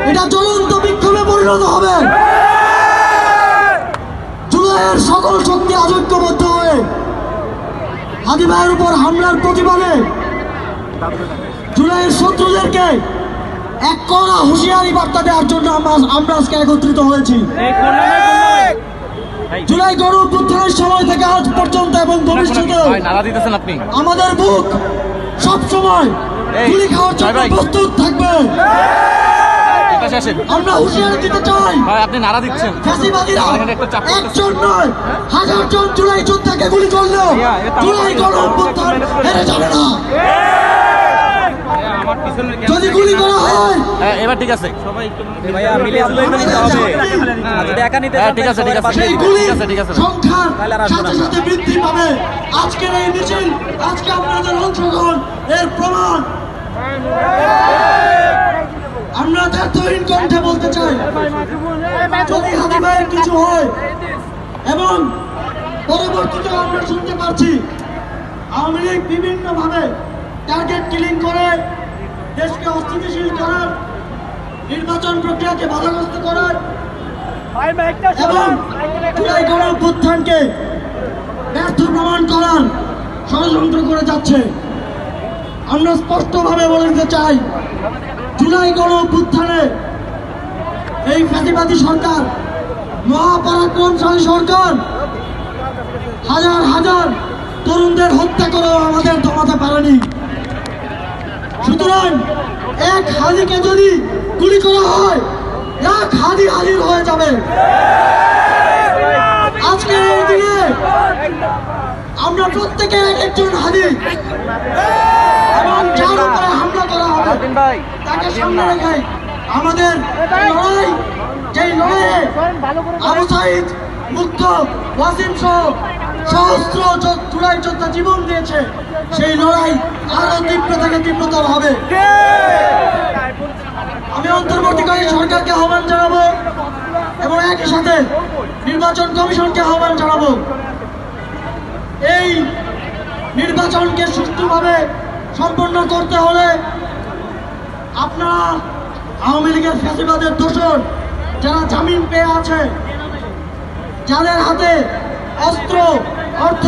এটা জ্বলন্ত বিক্ষোভে পরিণত হবে। জুলাইয়ের সকল শক্তি আজৈক্যবদ্ধ হয়ে হাদি ভাইয়ের উপর হামলার প্রতিবাদে জুলাইয়ের শত্রুদেরকে এক কড়া হুঁশিয়ারি বার্তা দেওয়ার জন্য আমরা আজকে একত্রিত হয়েছি। জুলাই গণ অভ্যুত্থানের সময় থেকে আজ পর্যন্ত এবং ভবিষ্যতে আমাদের বুক সব সময় গুলি খাওয়ার জন্য প্রস্তুত থাকবে। আমরা হুঁশিয়ারি দিতে চাই, আপনি নারা দিচ্ছেন, ফ্যাসিবাদীরা একজন নয় হাজার জন জুলাই যোদ্ধাকে গুলি করলেও জুলাই গণ অভ্যুত্থান হেরে যাবে না। যদি গুলি করা হয় এবার ঠিক আছে, সেই গুলির সংখ্যার সাথে সাথে বৃদ্ধি পাবে। আজকের এই মিছিল, আজকে আপনাদের অংশগ্রহণ এর প্রমাণ। আমরা দ্ব্যর্থহীন কণ্ঠে বলতে চাই, যদি হাদি ভাইয়ের কিছু হয় এবং পরবর্তীতে আমরা শুনতে পারছি আওয়ামী লীগ বিভিন্নভাবে টার্গেট কিলিং করে দেশকে অস্থিতিশীল করার, নির্বাচন প্রক্রিয়াকে বাধাগ্রস্ত করার এবং জুলাই গণ অভ্যুত্থানকে ব্যর্থ প্রমাণ করার ষড়যন্ত্র করে যাচ্ছে। আমরা স্পষ্টভাবে বলে দিতে চাই, জুলাই গণ অভ্যুত্থানে এই ফ্যাসিবাদী সরকার, মহাপরাক্রমশালী সরকার হাজার হাজার তরুণদের হত্যা করেও আমাদের দমাতে পারেনি। সুতরাং এক হাদিকে যদি গুলি করা হয়, এক হাদি হাজির হয়ে যাবে। আজকের এই দিনে আমরা প্রত্যেকে একজন হাদি এবং যার উপরে হামলা করা হবে তাকে সামনে রেখে আমাদের লড়াই, যেই লড়াইয়ে আবু সাঈদ, মুগ্ধ, ওয়াসিম সহ সহস্র জুলাই যোদ্ধা জীবন দিয়েছে, সেই লড়াই আরো তীব্র থেকে তীব্রতর হবে। আমি অন্তর্বর্তীকালীন সরকারকে আহ্বান জানাবো এবং একই সাথে নির্বাচন কমিশনকে আহ্বান জানাবো, এই নির্বাচনকে সুষ্ঠুভাবে সম্পন্ন করতে হলে আপনারা আওয়ামী লীগের ফ্যাসিবাদের দোষর যারা জামিন পেয়ে আছে, যাদের হাতে অস্ত্র, অর্থ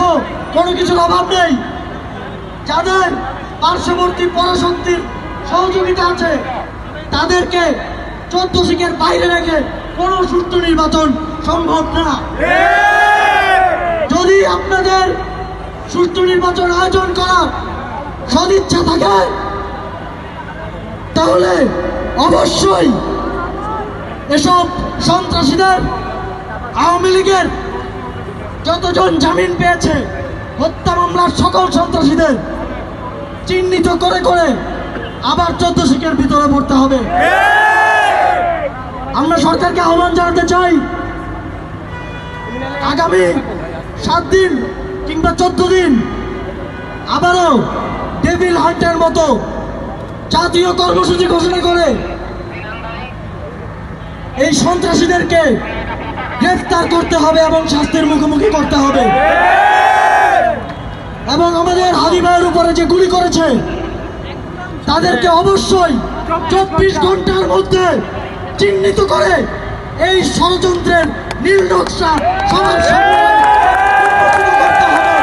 কোনো কিছুর অভাব নেই, যাদের পার্শ্ববর্তী পরাশক্তির সহযোগিতা আছে, তাদেরকে 14 সিংহের বাইরে রেখে কোনো সুষ্ঠু নির্বাচন সম্ভব না। যদি আপনাদের সুষ্ঠু নির্বাচন আয়োজন করার সদিচ্ছা থাকে তাহলে অবশ্যই এসব সন্ত্রাসীদের, আওয়ামী লীগের যতজন জামিন পেয়েছে হত্যা মামলার সকল সন্ত্রাসীদের চিহ্নিত করে করে আবার 14 সিংহের ভিতরে পড়তে হবে। আমরা সরকারকে আহ্বান জানাতে চাই, আগামী 7 দিন কিংবা 14 দিন আবারও ডেভিল হান্টের মতো জাতীয় কর্মসূচি ঘোষণা করে এই সন্ত্রাসীদেরকে গ্রেফতার করতে হবে এবং শাস্তির মুখোমুখি করতে হবে। এবং আমাদের হাদি ভাইয়ের উপরে যে গুলি করেছে তাদেরকে অবশ্যই 24 ঘন্টার মধ্যে চিহ্নিত করে এই ষড়যন্ত্রের নীল নকশা সবার সামনে করতে হবে।